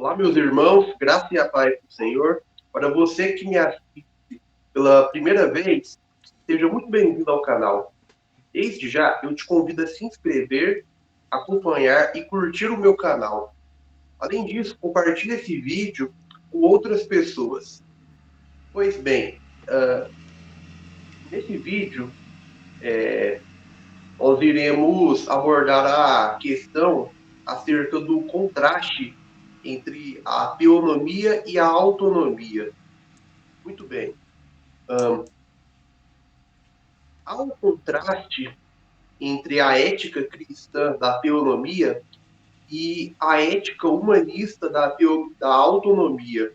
Olá, meus irmãos, graça e a paz do Senhor. Para você que me assiste pela primeira vez, seja muito bem-vindo ao canal. Desde já, eu te convido a se inscrever, acompanhar e curtir o meu canal. Além disso, compartilhe esse vídeo com outras pessoas. Pois bem, nesse vídeo, nós iremos abordar a questão acerca do contraste entre a teonomia e a autonomia. Muito bem. Há um contraste entre a ética cristã da teonomia e a ética humanista da autonomia.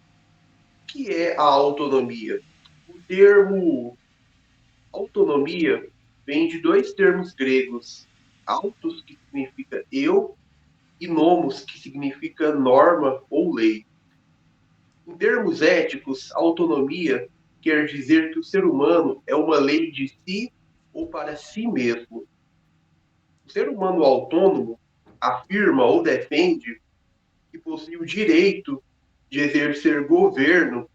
O que é a autonomia? O termo autonomia vem de dois termos gregos, autos, que significa eu, e nomos, que significa norma ou lei. Em termos éticos, autonomia quer dizer que o ser humano é uma lei de si ou para si mesmo. O ser humano autônomo afirma ou defende que possui o direito de exercer governo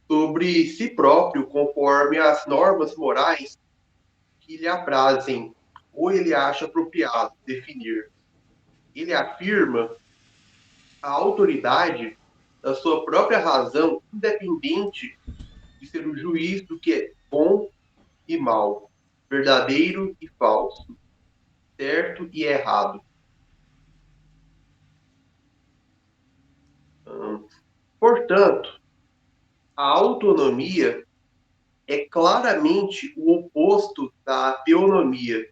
sobre si próprio conforme as normas morais que lhe aprazem ou ele acha apropriado definir. Ele afirma a autoridade da sua própria razão, independente de ser o juiz do que é bom e mal, verdadeiro e falso, certo e errado. Portanto, a autonomia é claramente o oposto da teonomia,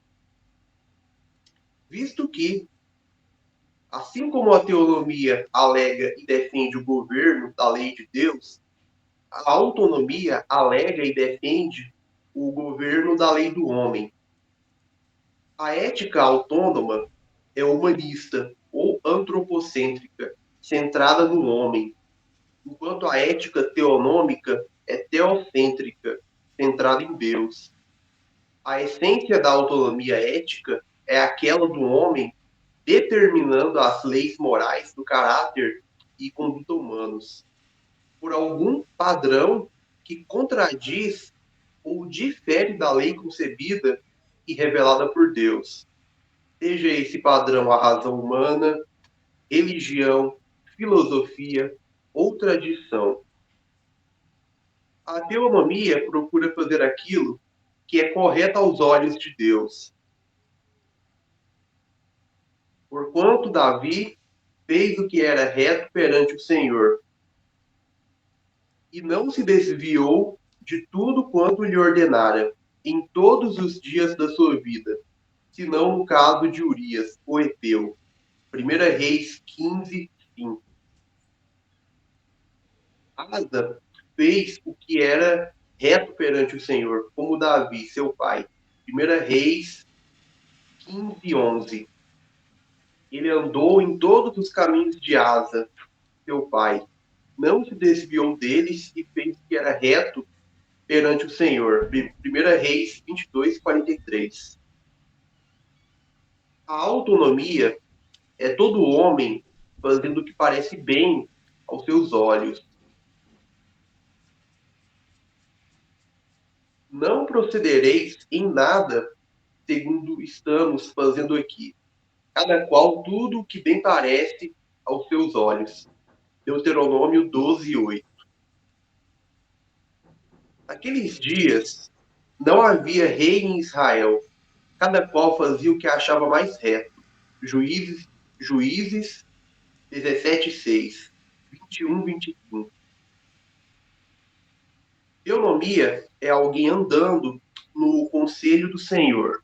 visto que, assim como a teonomia alega e defende o governo da lei de Deus, a autonomia alega e defende o governo da lei do homem. A ética autônoma é humanista ou antropocêntrica, centrada no homem, enquanto a ética teonômica é teocêntrica, centrada em Deus. A essência da autonomia ética é aquela do homem determinando as leis morais do caráter e conduta humanos, por algum padrão que contradiz ou difere da lei concebida e revelada por Deus. Seja esse padrão a razão humana, religião, filosofia ou tradição. A teonomia procura fazer aquilo que é correto aos olhos de Deus. Porquanto Davi fez o que era reto perante o Senhor, e não se desviou de tudo quanto lhe ordenara, em todos os dias da sua vida, senão no caso de Urias, o Heteu. 1 Reis 15, 5. Asa fez o que era reto perante o Senhor, como Davi, seu pai. 1 Reis 15, 11. Ele andou em todos os caminhos de Asa, seu pai. Não se desviou deles e fez o que era reto perante o Senhor. 1 Reis 22, 43. A autonomia é todo homem fazendo o que parece bem aos seus olhos. Não procedereis em nada segundo estamos fazendo aqui. Cada qual tudo o que bem parece aos seus olhos. Deuteronômio 12, 8. Naqueles dias, não havia rei em Israel. Cada qual fazia o que achava mais reto. Juízes 17, 6. 21, 25. Teonomia é alguém andando no conselho do Senhor.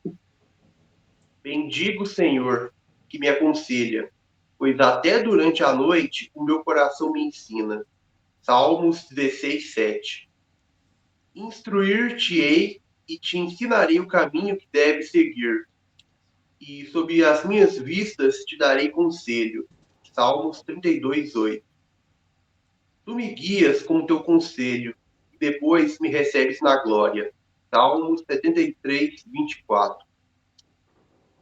Bendigo o Senhor que me aconselha, pois até durante a noite o meu coração me ensina. Salmos 16, 7. Instruir-te-ei e te ensinarei o caminho que deves seguir, e sob as minhas vistas te darei conselho. Salmos 32, 8. Tu me guias com teu conselho, e depois me recebes na glória. Salmos 73, 24.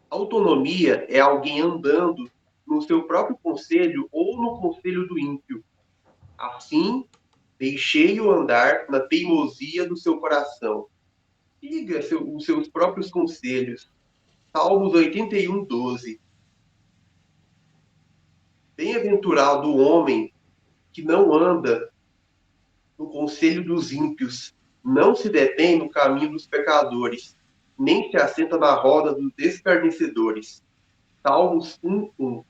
Autonomia é alguém andando no seu próprio conselho ou no conselho do ímpio. Assim, deixei-o andar na teimosia do seu coração. Siga os seus próprios conselhos. Salmos 81, 12. Bem-aventurado o homem que não anda no conselho dos ímpios, não se detém no caminho dos pecadores, nem se assenta na roda dos escarnecedores. Salmos 1:1.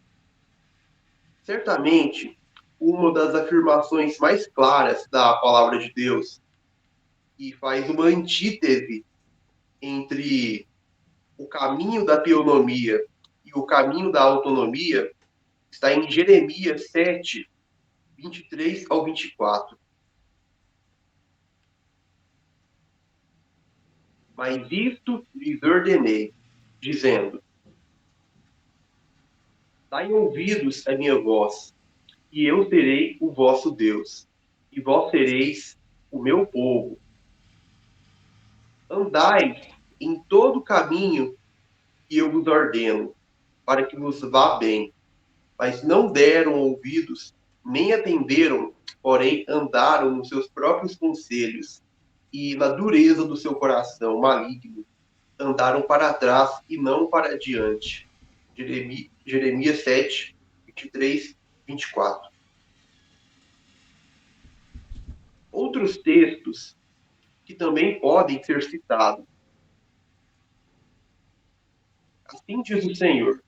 Certamente, uma das afirmações mais claras da palavra de Deus, e faz uma antítese entre o caminho da teonomia e o caminho da autonomia, está em Jeremias 7, 23 ao 24. Mas isto lhes ordenei, dizendo: dai ouvidos à minha voz, e eu serei o vosso Deus, e vós sereis o meu povo. Andai em todo o caminho que eu vos ordeno, para que vos vá bem. Mas não deram ouvidos, nem atenderam, porém andaram nos seus próprios conselhos, e na dureza do seu coração maligno, andaram para trás e não para diante. Jeremias 7, 23, 24. Outros textos que também podem ser citados. Assim diz o Senhor: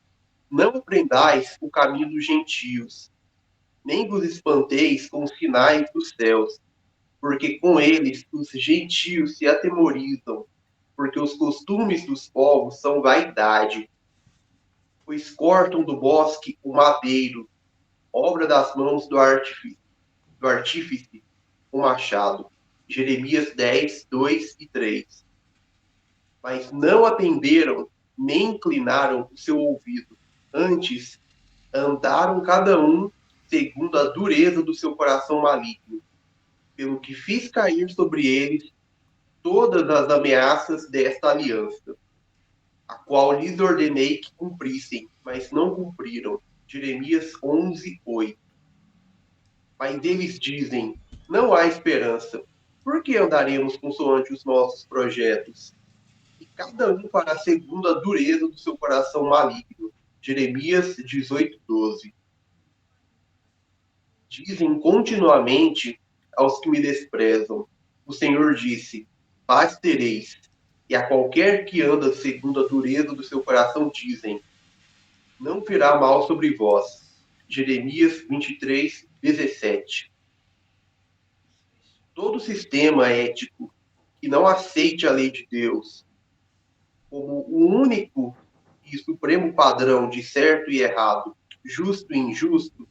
não aprendais o caminho dos gentios, nem vos espanteis com os sinais dos céus, porque com eles os gentios se atemorizam, porque os costumes dos povos são vaidade, pois cortam do bosque o madeiro, obra das mãos do artífice, o machado. Jeremias 10, 2 e 3. Mas não atenderam, nem inclinaram o seu ouvido. Antes, andaram cada um segundo a dureza do seu coração maligno, pelo que fiz cair sobre eles todas as ameaças desta aliança, a qual lhes ordenei que cumprissem, mas não cumpriram. Jeremias 11, 8. Mas eles dizem: não há esperança. Por que andaremos consoante os nossos projetos? E cada um fará segundo a dureza do seu coração maligno. Jeremias 18, 12. Dizem continuamente aos que me desprezam: o Senhor disse, paz tereis. E a qualquer que anda segundo a dureza do seu coração dizem: não virá mal sobre vós. Jeremias 23, 17. Todo sistema ético que não aceite a lei de Deus como o único e supremo padrão de certo e errado, justo e injusto,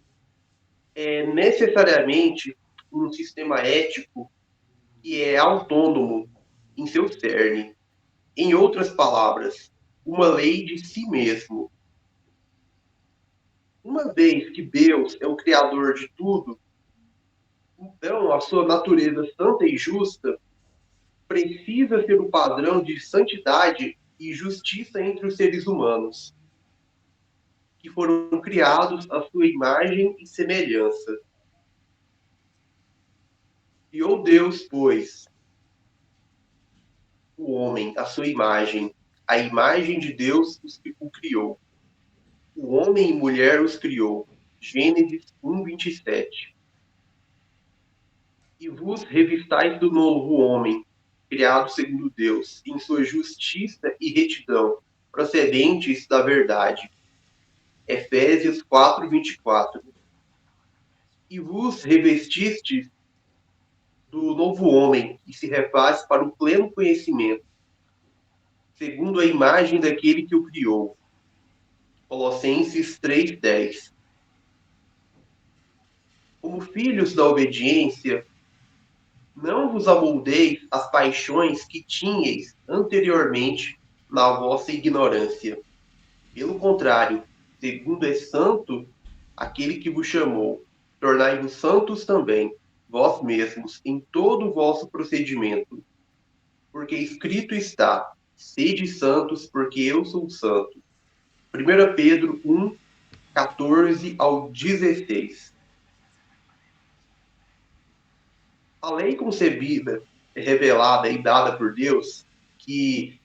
é necessariamente um sistema ético que é autônomo em seu cerne. Em outras palavras, uma lei de si mesmo. Uma vez que Deus é o criador de tudo, então a sua natureza santa e justa precisa ser o padrão de santidade e justiça entre os seres humanos, que foram criados à sua imagem e semelhança. Criou Deus, pois, o homem à sua imagem, a imagem de Deus o criou. O homem e mulher os criou. Gênesis 1, 27. E vos revistais do novo homem, criado segundo Deus, em sua justiça e retidão, procedentes da verdade. Efésios 4, 24. E vos revestistes do novo homem, que se refaz para o pleno conhecimento, segundo a imagem daquele que o criou. Colossenses 3:10. Como filhos da obediência, não vos amoldeis às paixões que tinhais anteriormente na vossa ignorância. Pelo contrário, segundo é santo aquele que vos chamou, tornai-vos santos também, vós mesmos, em todo o vosso procedimento. Porque escrito está: sede santos, porque eu sou santo. 1 Pedro 1, 14 ao 16. A lei concebida, revelada e dada por Deus, que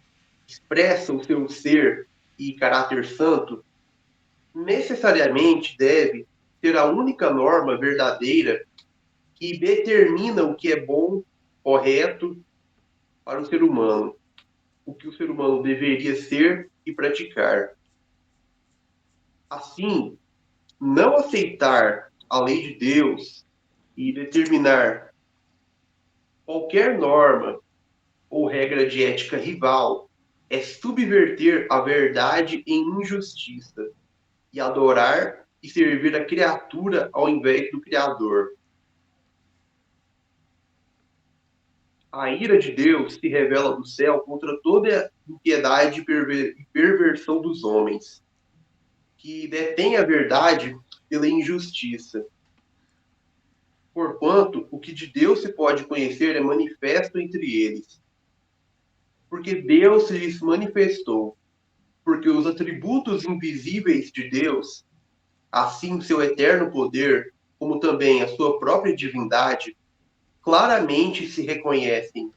expressa o seu ser e caráter santo, necessariamente deve ser a única norma verdadeira que determina o que é bom, correto para o ser humano, o que o ser humano deveria ser e praticar. Assim, não aceitar a lei de Deus e determinar qualquer norma ou regra de ética rival é subverter a verdade em injustiça e adorar e servir a criatura ao invés do Criador. A ira de Deus se revela do céu contra toda impiedade e perversão dos homens, que detêm a verdade pela injustiça. Porquanto, o que de Deus se pode conhecer é manifesto entre eles. Porque Deus lhes manifestou. Porque os atributos invisíveis de Deus, assim o seu eterno poder, como também a sua própria divindade, claramente se reconhecem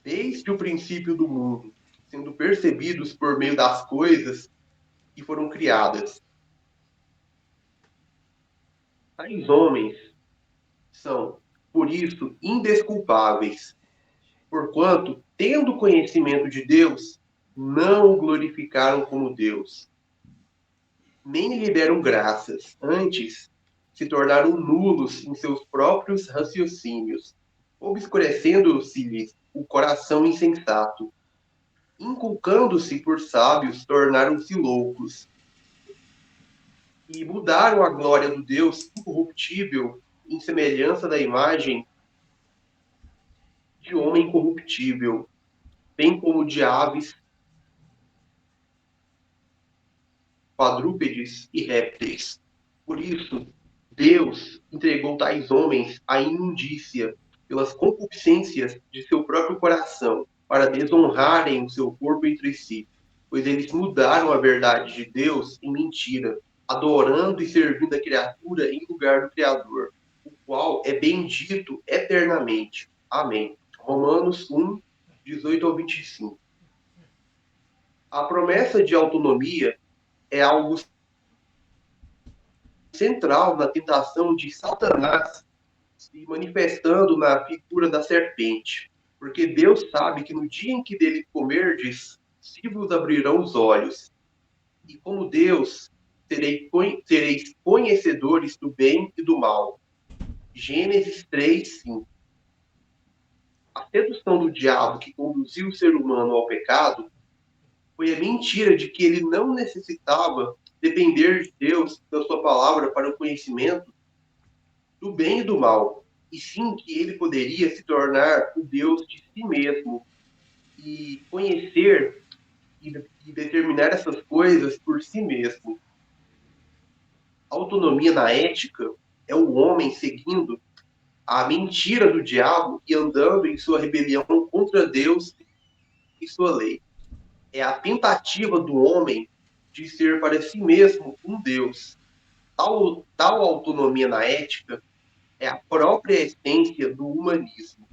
desde o princípio do mundo, sendo percebidos por meio das coisas que foram criadas. Tais homens são, por isso, indesculpáveis, porquanto, tendo conhecimento de Deus, não o glorificaram como Deus, nem lhe deram graças, antes se tornaram nulos em seus próprios raciocínios, obscurecendo-se-lhes o coração insensato. Inculcando-se por sábios, tornaram-se loucos, e mudaram a glória do Deus incorruptível em semelhança da imagem de homem corruptível, bem como de aves, quadrúpedes e répteis. Por isso, Deus entregou tais homens à imundícia pelas concupiscências de seu próprio coração, para desonrarem o seu corpo entre si, pois eles mudaram a verdade de Deus em mentira, adorando e servindo a criatura em lugar do Criador, o qual é bendito eternamente. Amém. Romanos 1, 18 ao 25. A promessa de autonomia é algo central na tentação de Satanás se manifestando na figura da serpente. Porque Deus sabe que no dia em que dele comerdes, se vos abrirão os olhos. E como Deus, sereis conhecedores do bem e do mal. Gênesis 3, 5. A sedução do diabo que conduziu o ser humano ao pecado foi a mentira de que ele não necessitava depender de Deus, da sua palavra, para o conhecimento do bem e do mal, e sim que ele poderia se tornar o Deus de si mesmo e conhecer e determinar essas coisas por si mesmo. A autonomia na ética é o homem seguindo a mentira do diabo e andando em sua rebelião contra Deus e sua lei. É a tentativa do homem de ser para si mesmo um Deus. Tal autonomia na ética é a própria essência do humanismo.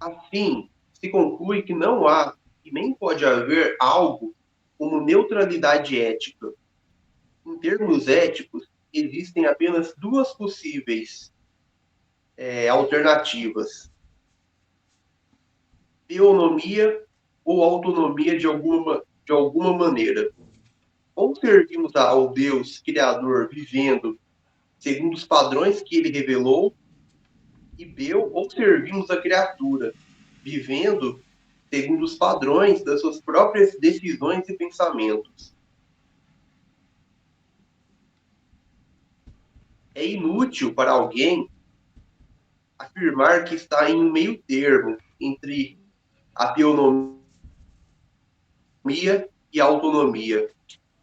Assim, se conclui que não há e nem pode haver algo como neutralidade ética. Em termos éticos, existem apenas duas possíveis alternativas: teonomia ou autonomia de alguma maneira. Ou servimos ao Deus Criador vivendo segundo os padrões que ele revelou e deu, ou servimos a criatura vivendo segundo os padrões das suas próprias decisões e pensamentos. É inútil para alguém afirmar que está em um meio termo entre a teonomia e a autonomia,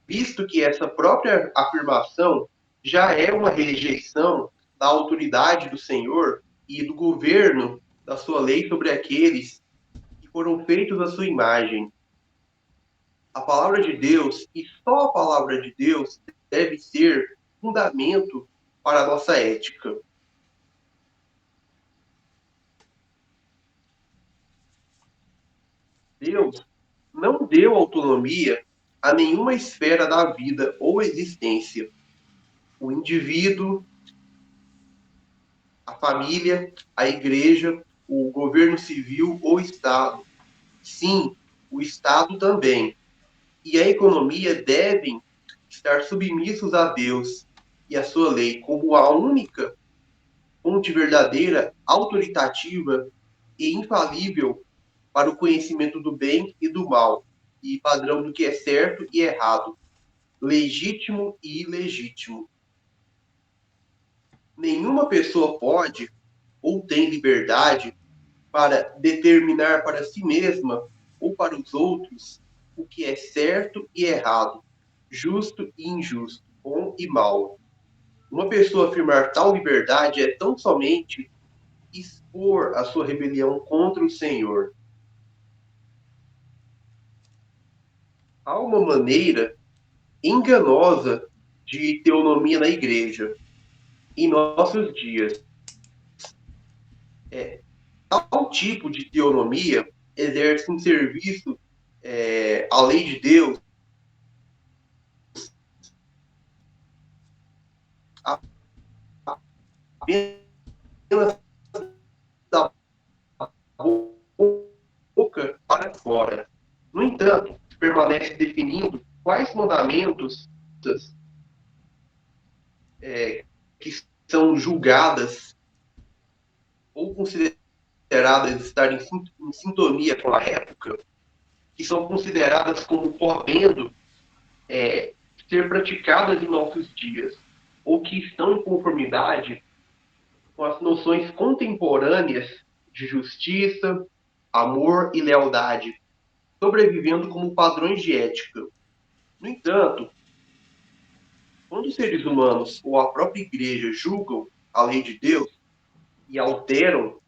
visto que essa própria afirmação já é uma rejeição da autoridade do Senhor e do governo da sua lei sobre aqueles que foram feitos à sua imagem. A palavra de Deus, e só a palavra de Deus, deve ser fundamento para a nossa ética. Deus não deu autonomia a nenhuma esfera da vida ou existência. O indivíduo, a família, a igreja, o governo civil ou Estado. Sim, o Estado também. E a economia devem estar submissos a Deus e a sua lei como a única fonte verdadeira, autoritativa e infalível para o conhecimento do bem e do mal, e padrão do que é certo e errado, legítimo e ilegítimo. Nenhuma pessoa pode ou tem liberdade para determinar para si mesma ou para os outros o que é certo e errado, justo e injusto, bom e mal. Uma pessoa afirmar tal liberdade é tão somente expor a sua rebelião contra o Senhor. Há uma maneira enganosa de teonomia na igreja em nossos dias. Tal tipo de teonomia exerce um serviço à lei de Deus apenas da boca para fora. No entanto, permanece definindo quais mandamentos que são julgadas ou consideradas estar em sintonia com a época, que são consideradas como podendo ser praticadas em nossos dias, ou que estão em conformidade com as noções contemporâneas de justiça, amor e lealdade, sobrevivendo como padrões de ética. No entanto, quando os seres humanos ou a própria igreja julgam a lei de Deus e alteram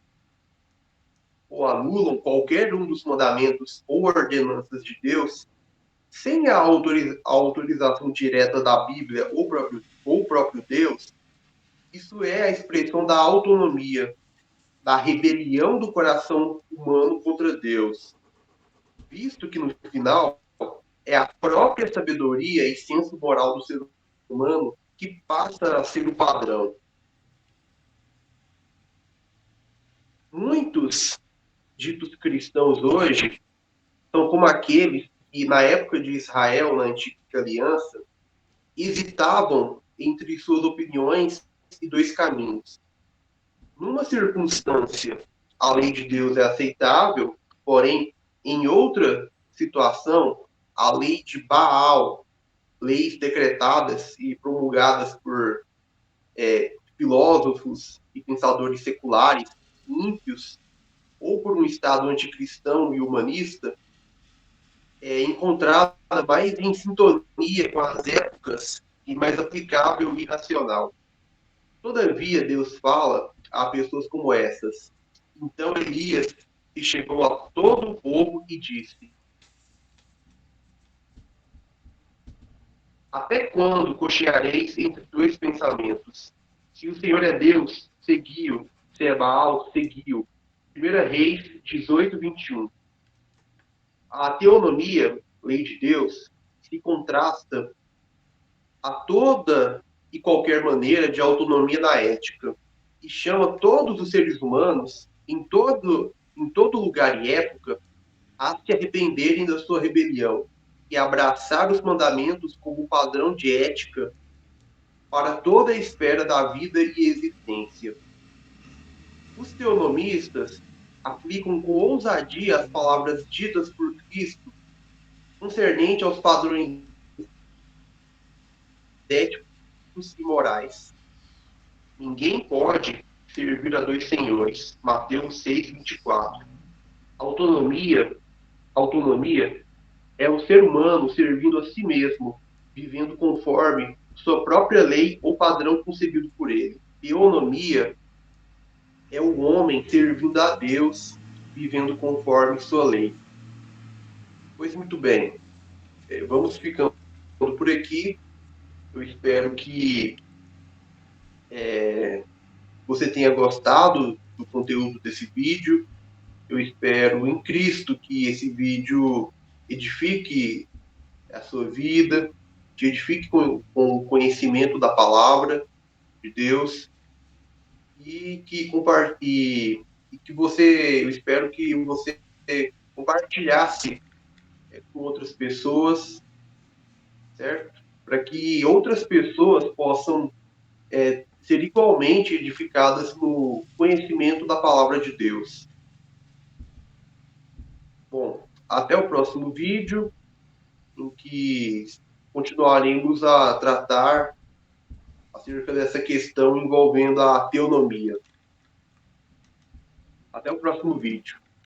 ou anulam qualquer um dos mandamentos ou ordenanças de Deus, sem a autorização direta da Bíblia ou próprio Deus, isso é a expressão da autonomia, da rebelião do coração humano contra Deus, visto que no final é a própria sabedoria e senso moral do ser humano que passa a ser o padrão. Muitos ditos cristãos hoje são como aqueles que, na época de Israel, na antiga aliança, hesitavam entre suas opiniões e dois caminhos. Numa circunstância, a lei de Deus é aceitável, porém, em outra situação, a lei de Baal, leis decretadas e promulgadas por filósofos e pensadores seculares, ímpios, ou por um Estado anticristão e humanista, é encontrada mais em sintonia com as épocas e mais aplicável e racional. Todavia, Deus fala a pessoas como essas. Então Elias se chegou a todo o povo e disse: Até quando cocheareis entre dois pensamentos? Se o Senhor é Deus, seguiu. Se é Baal, seguiu. 1 Reis 18, 21. A teonomia, lei de Deus, se contrasta a toda e qualquer maneira de autonomia na ética e chama todos os seres humanos, em todo lugar e época, a se arrependerem da sua rebelião e abraçar os mandamentos como padrão de ética para toda a esfera da vida e existência. Os teonomistas aplicam com ousadia as palavras ditas por Cristo concernente aos padrões éticos e morais. Ninguém pode servir a dois senhores. Mateus 6, 24. Autonomia é o ser humano servindo a si mesmo, vivendo conforme sua própria lei ou padrão concebido por ele. Teonomia é o homem servindo a Deus, vivendo conforme sua lei. Pois muito bem. Vamos ficando por aqui. Eu espero que você tenha gostado do conteúdo desse vídeo. Eu espero em Cristo que esse vídeo edifique a sua vida, te edifique com o conhecimento da palavra de Deus e que que você, eu espero que você compartilhasse com outras pessoas, certo? Para que outras pessoas possam ser igualmente edificadas no conhecimento da palavra de Deus. Bom, até o próximo vídeo, em que continuaremos a tratar acerca dessa questão envolvendo a teonomia. Até o próximo vídeo.